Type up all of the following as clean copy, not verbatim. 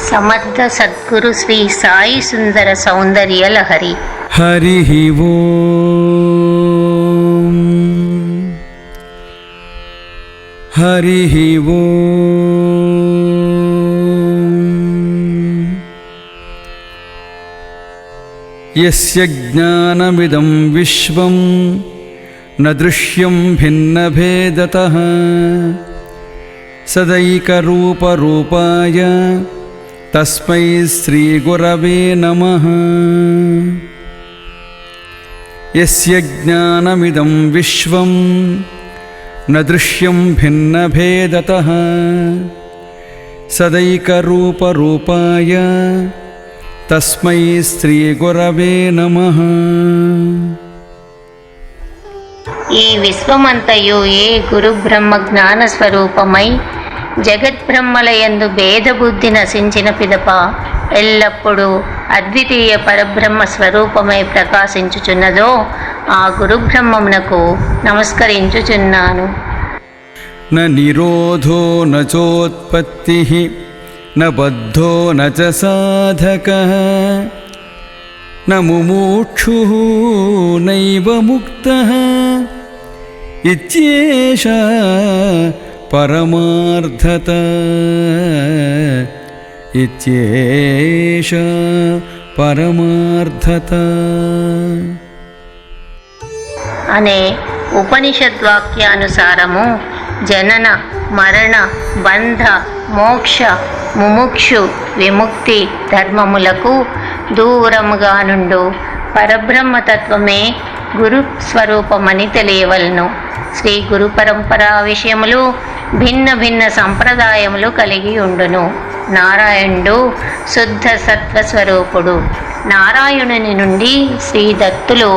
సమర్థ సద్గురు శ్రీ సాయి సుందర సౌందర్య లహరి. హరి ఓం హరి ఓం. యస్య జ్ఞానమిదం విశ్వం న దృశ్యం భిన్నభేదతః సదైకరూపరూపాయ తస్మై శ్రీ గురవే నమః. యస్య జ్ఞానమిదం విశ్వం న దృశ్యం భిన్నభేదతః సదైకరూపరూపాయ తస్మై శ్రీ గురవే నమః. ఈ విశ్వమంతయు ఏ గురు బ్రహ్మ జ్ఞాన స్వరూపమై జగద్బ్రహ్మలయందు భేదబుద్ధి నశించిన పిదప ఎల్లప్పుడూ అద్వితీయ పరబ్రహ్మ స్వరూపమై ప్రకాశించుచున్నదో ఆ గురుబ్రహ్మమునకు నమస్కరించుచున్నాను. న నిరోధో న చోత్పత్తిః న బద్ధో న చ సాధకః న ముముక్షుః నైవ ముక్తః ఇత్యేషా పరమార్థత ఇత్యేషా పరమార్థత అనే ఉపనిషద్వాక్యానుసారము జనన మరణ బంధ మోక్ష ముముక్షు విముక్తి ధర్మములకు దూరముగా నుండు పరబ్రహ్మతత్వమే గురు స్వరూపమని తెలియవలను. శ్రీ గురు పరంపరా విషయములు భిన్న భిన్న సంప్రదాయములు కలిగి ఉండును. నారాయణుడు శుద్ధ సత్వస్వరూపుడు. నారాయణుని నుండి శ్రీ దత్తులు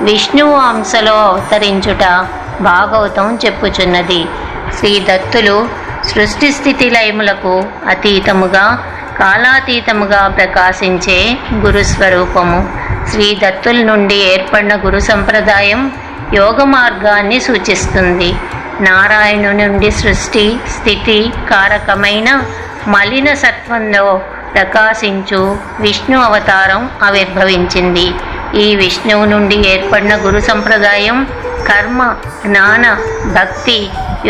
విష్ణువు అంశలో అవతరించుట భాగవతం చెప్పుచున్నది. శ్రీ దత్తులు సృష్టి స్థితి లయములకు అతీతముగా కాలాతీతముగా ప్రకాశించే గురుస్వరూపము. శ్రీ దత్తుల నుండి ఏర్పడిన గురు సంప్రదాయం యోగ మార్గాన్ని సూచిస్తుంది. నారాయణుని నుండి సృష్టి స్థితి కారకమైన మలిన సత్వంలో ప్రకాశించు విష్ణు అవతారం ఆవిర్భవించింది. ఈ విష్ణువు నుండి ఏర్పడిన గురు సంప్రదాయం కర్మ జ్ఞాన భక్తి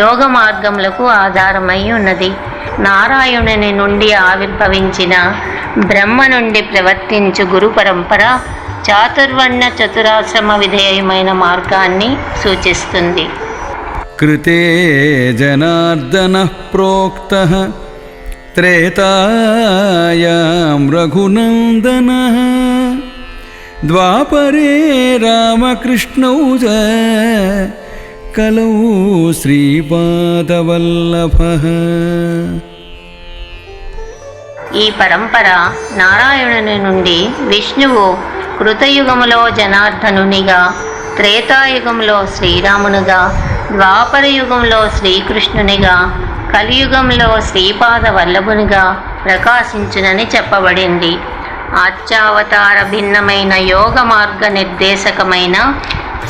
యోగ మార్గములకు ఆధారమై ఉన్నది. నారాయణుని నుండి ఆవిర్భవించిన బ్రహ్మ నుండి ప్రవర్తించు గురు పరంపర చాతుర్వర్ణ చతురాశ్రమ విధేయమైన మార్గాన్ని సూచిస్తుంది. కృతే జనార్దనః ప్రోక్తః త్రేతాయాం రఘునందనః ద్వాపరే రామకృష్ణౌ చ కలౌ శ్రీపాదవల్లభః. ఈ పరంపర నారాయణుని నుండి విష్ణువు కృతయుగములో జనార్దనునిగా, త్రేతాయుగంలో శ్రీరామునిగా, ద్వాపర యుగంలో శ్రీకృష్ణునిగా, కలియుగంలో శ్రీపాద వల్లభునిగా ప్రకాశించునని చెప్పబడింది. ఆచ్యావతార భిన్నమైన యోగ మార్గ నిర్దేశకమైన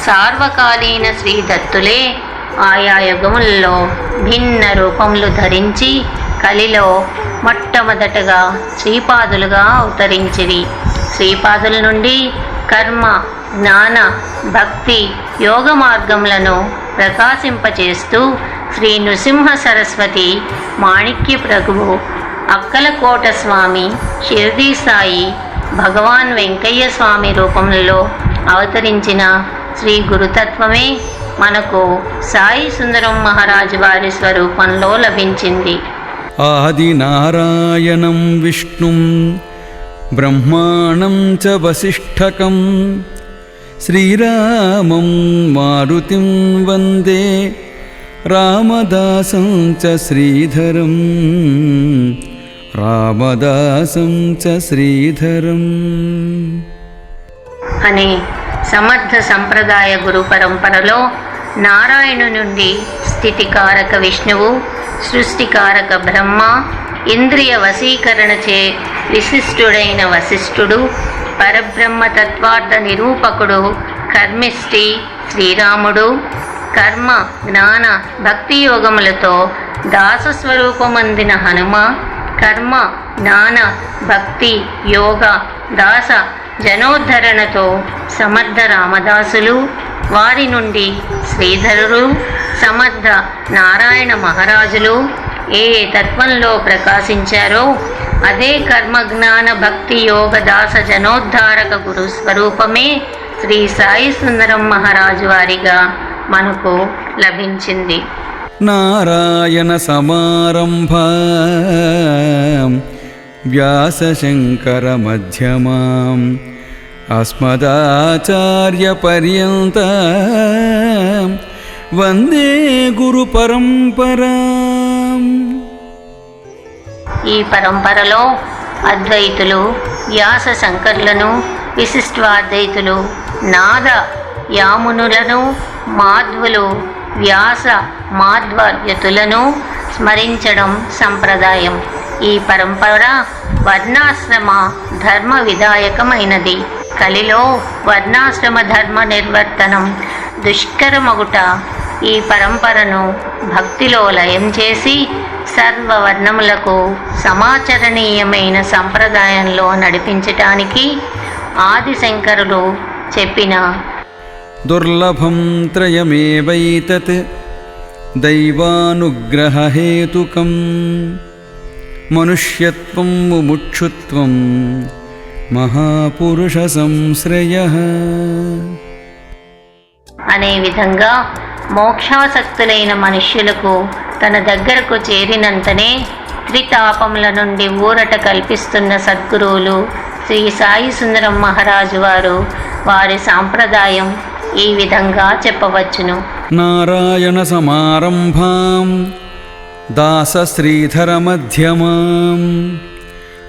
సార్వకాలీన శ్రీ దత్తులే ఆయా యుగములలో భిన్న రూపములు ధరించి కలిలో మొట్టమొదటగా శ్రీపాదులుగా అవతరించిరి. శ్రీపాదుల నుండి కర్మ జ్ఞాన భక్తి యోగ మార్గములను ప్రకాశింపచేస్తూ శ్రీ నృసింహ సరస్వతి, మాణిక్య ప్రభువు, అక్కలకోట స్వామి, షిర్డీ సాయి, భగవాన్ వెంకయ్య స్వామి రూపంలో అవతరించిన శ్రీ గురుతత్వమే మనకు సాయి సుందరం మహారాజు వారి స్వరూపంలో లభించింది. ఆదినారాయణం విష్ణుం బ్రహ్మాణం చ వసిష్ఠకం శ్రీరామం మారుతిం వందే రామదాసం చ శ్రీధరం రామదాసం చ శ్రీధరం అనే సమర్థ సంప్రదాయ గురు పరంపరలో నారాయణు నుండి స్థితికారక విష్ణువు, సృష్టికారక బ్రహ్మ, ఇంద్రియ వశీకరణచే విశిష్టుడైన వశిష్ఠుడు, పరబ్రహ్మ తత్వార్థ నిరూపకుడు కర్మిష్టి శ్రీరాముడు, కర్మ జ్ఞాన భక్తి యోగములతో దాసస్వరూపమందిన హనుమ, కర్మ జ్ఞాన భక్తి యోగ దాస జనోద్ధరణతో సమర్థ రామదాసులు, వారి నుండి శ్రీధరులు, సమర్థ నారాయణ మహారాజులు ఏ తత్వంలో ప్రకాశించారో అదే కర్మజ్ఞాన భక్తి యోగ దాస జనోద్ధారక గురు స్వరూపమే శ్రీ సాయి సుందరం మహారాజు వారిగా మనకు లభించింది. నారాయణ సమారంభాం వ్యాసశంకర మధ్యమాం అస్మదాచార్య పర్యంతం వందే గురు పరంపరాం. ఈ పరంపరలో అద్వైతులు వ్యాస శంకర్లను, విశిష్టాద్వైతులు నాద యామునులను, మాధ్వులు వ్యాస మాధ్వయతులను స్మరించడం సంప్రదాయం. ఈ పరంపర వర్ణాశ్రమ ధర్మ విధాయకమైనది. కలిలో వర్ణాశ్రమ ధర్మ నిర్వర్తనం దుష్కరమగుట ఈ పరంపరను భక్తిలో లయం చేసి సర్వవర్ణములకు సమాచరణీయమైన సంప్రదాయంలో నడిపించటానికి ఆదిశంకరులు చెప్పిన దుర్లభం త్రయమేవైతత్ దైవానుగ్రహహేతుకం మనుష్యత్వం ముముక్షుత్వం మహాపురుష సంశ్రయః అనే విధంగా మోక్షాసక్తులైన మనుష్యులకు తన దగ్గరకు చేరినంతనే త్రితాపముల నుండి ఊరట కల్పిస్తున్న సద్గురువులు శ్రీ సాయి సుందరం మహారాజు వారు, వారి సాంప్రదాయం ఈ విధంగా చెప్పవచ్చును. నారాయణ సమారంభాం దాస శ్రీధర మధ్యమాం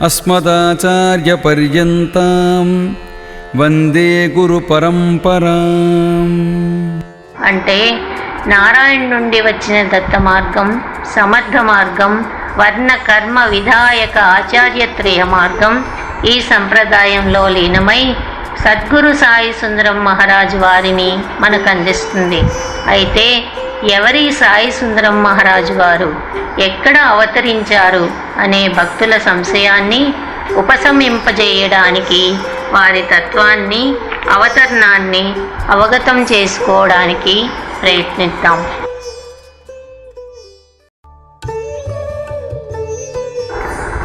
అస్మదాచార్య పర్యంతం వందే గురు పరంపరాం. అంటే నారాయణ నుండి వచ్చిన దత్త మార్గం, సమర్థ మార్గం, వర్ణ కర్మ విధాయక ఆచార్యత్రయ మార్గం ఈ సంప్రదాయంలో లీనమై సద్గురు సాయి సుందరం మహారాజు వారిని మనకు అందిస్తుంది. అయితే ఎవరి సాయి సుందరం మహారాజు వారు, ఎక్కడ అవతరించారు అనే భక్తుల సంశయాన్ని ఉపశమింపజేయడానికి, వారి తత్వాన్ని, అవతరణాన్ని అవగతం చేసుకోవడానికి ప్రయత్నిద్దాం.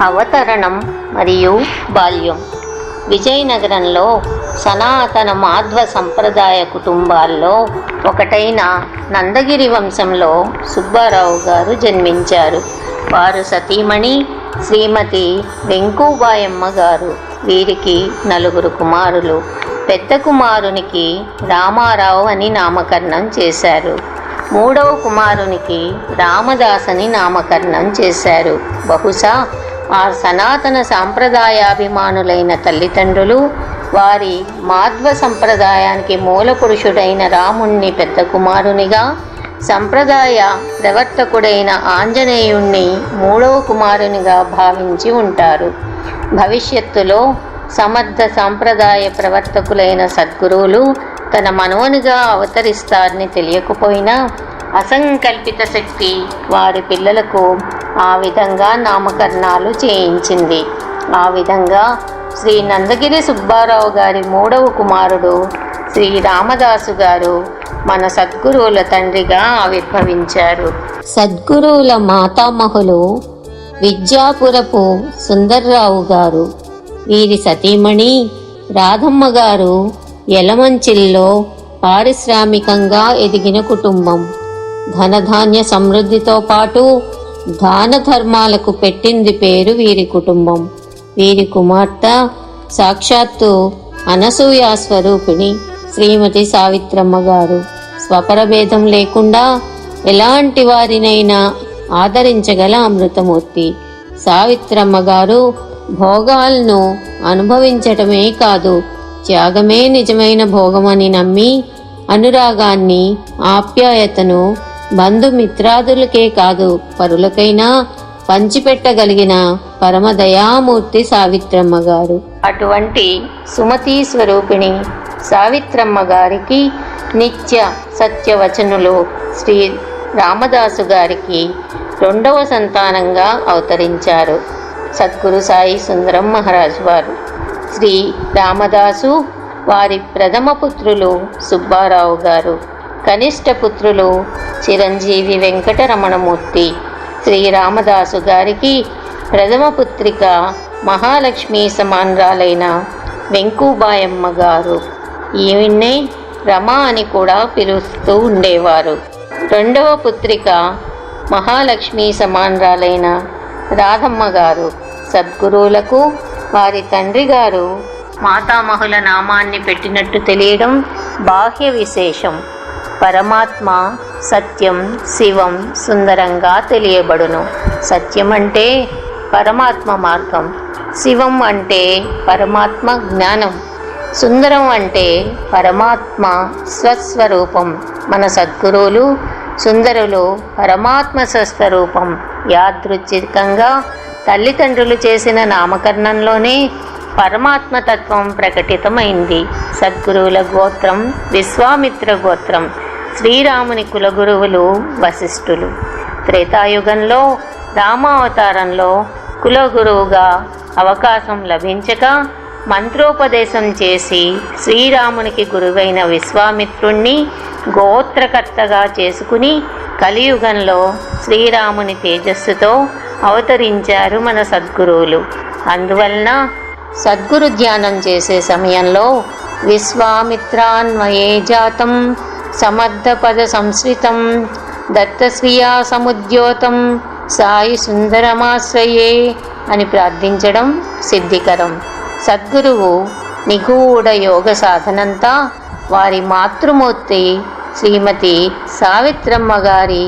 అవతరణం మరియు బాల్యం. విజయనగరంలో సనాతన మాధ్వ సంప్రదాయ కుటుంబాల్లో ఒకటైన నందగిరి వంశంలో సుబ్బారావు గారు జన్మించారు. వారు సతీమణి శ్రీమతి వెంకుబాయమ్మ గారు. వీరికి 4 కుమారులు. పెద్ద కుమారునికి రామారావు అని నామకరణం చేశారు. 3వ కుమారునికి రామదాస్ అని నామకరణం చేశారు. బహుశా ఆ సనాతన సాంప్రదాయాభిమానులైన తల్లిదండ్రులు వారి మాధ్వ సంప్రదాయానికి మూల పురుషుడైన రాముణ్ణి పెద్ద కుమారునిగా, సంప్రదాయ ప్రవర్తకుడైన ఆంజనేయుణ్ణి 3వ కుమారునిగా భావించి ఉంటారు. భవిష్యత్తులో సమర్థ సాంప్రదాయ ప్రవర్తకులైన సద్గురువులు తన మనవనిగా అవతరిస్తారని తెలియకపోయినా అసంకల్పిత శక్తి వారి పిల్లలకు ఆ విధంగా నామకరణాలు చేయించింది. ఆ విధంగా శ్రీ నందగిరి సుబ్బారావు గారి 3వ కుమారుడు శ్రీ రామదాసు గారు మన సద్గురువుల తండ్రిగా ఆవిర్భవించారు. సద్గురువుల మాతామహులు విద్యాపురపు సుందర్రావు గారు. వీరి సతీమణి రాధమ్మ గారు యలమంచిల్లో పారిశ్రామికంగా ఎదిగిన కుటుంబం. ధనధాన్య సమృద్ధితో పాటు దాన ధర్మాలకు పెట్టింది పేరు వీరి కుటుంబం. వీరి కుమార్తె సాక్షాత్తు అనసూయ స్వరూపిణి శ్రీమతి సావిత్రమ్మ గారు. స్వపరభేదం లేకుండా ఎలాంటి వారినైనా ఆదరించగల అమృతమూర్తి. సావిత్రమ్మ గారు భోగాలను అనుభవించటమే కాదు, త్యాగమే నిజమైన భోగమని నమ్మి అనురాగాన్ని, ఆప్యాయతను బంధుమిత్రాదులకే కాదు పరులకైనా పంచిపెట్టగలిగిన పరమదయామూర్తి సావిత్రమ్మ గారు. అటువంటి సుమతీ స్వరూపిణి సావిత్రమ్మ గారికి నిత్య సత్యవచనులు శ్రీ రామదాసు గారికి 2వ సంతానంగా అవతరించారు. సద్గురు సాయి సుందరం మహారాజ్ వారు. శ్రీ రామదాసు వారి ప్రథమ పుత్రులు సుబ్బారావు గారు, కనిష్ట పుత్రులు చిరంజీవి వెంకటరమణమూర్తి. శ్రీ రామదాసు గారికి ప్రథమ పుత్రిక మహాలక్ష్మి సమానరాలైన వెంకుబాయమ్మ గారు. ఈవిన్నే రమ అని కూడా పిలుస్తూ ఉండేవారు. రెండవ పుత్రిక మహాలక్ష్మి సమానరాలైన రాధమ్మ గారు. సద్గురువులకు వారి తండ్రి గారు మాతామహుల నామాన్ని పెట్టినట్టు తెలియడం బాహ్య విశేషం. పరమాత్మ సత్యం, శివం సుందరంగా తెలియబడును. సత్యం అంటే పరమాత్మ మార్గం, శివం అంటే పరమాత్మ జ్ఞానం, సుందరం అంటే పరమాత్మ స్వస్వరూపం. మన సద్గురువులు సుందరులు పరమాత్మ స్వస్వరూపం. యాదృచ్ఛికంగా తల్లిదండ్రులు చేసిన నామకరణంలోనే పరమాత్మతత్వం ప్రకటితమైంది. సద్గురువుల గోత్రం విశ్వామిత్ర గోత్రం. శ్రీరాముని కులగురువులు వశిష్ఠులు. త్రేతాయుగంలో రామావతారంలో కులగురువుగా అవకాశం లభించక మంత్రోపదేశం చేసి శ్రీరామునికి గురువైన విశ్వామిత్రుణ్ణి గోత్రకర్తగా చేసుకుని కలియుగంలో శ్రీరాముని తేజస్సుతో అవతరించారు మన సద్గురువులు. అందువలన సద్గురు ధ్యానం చేసే సమయంలో విశ్వామిత్రాన్వయే జాతం సమర్థపద సంశ్రితం దత్తశ్రియా సముద్యోతం సాయి సుందరమాశ్రయే అని ప్రార్థించడం సిద్ధికరం. సద్గురువు నిగూఢ యోగ సాధనంతా వారి మాతృమూర్తి శ్రీమతి సావిత్రమ్మ గారి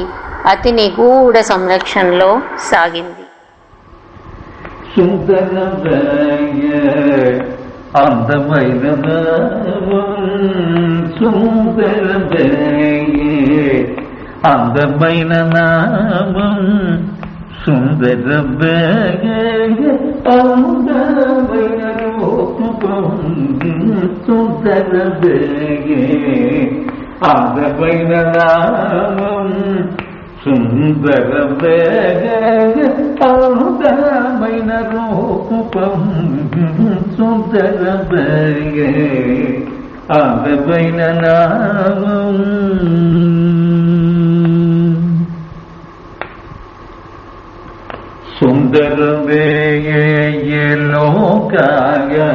అతి నిగూఢ సంరక్షణలో సాగింది. అందమైన అందమైన నామం సుందర అందమైన రూపం సుందర అందమైన నామం సుందర అందమైన రూపం సుందర అందమైన నామం సుందరమే లోకారాధ్యం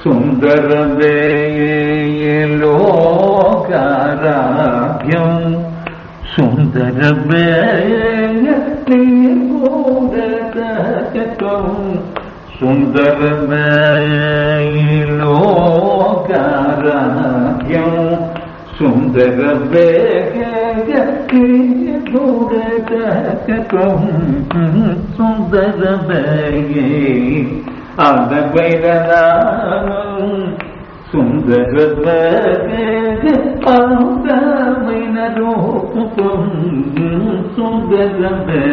సుందరమే లోకారాధ్యం సుందరమే సుందరమే లోకారాధ్యం సుందరమే సుందరమే అందమైన నామం సుందరమే అందమైన రూపం సుందరమే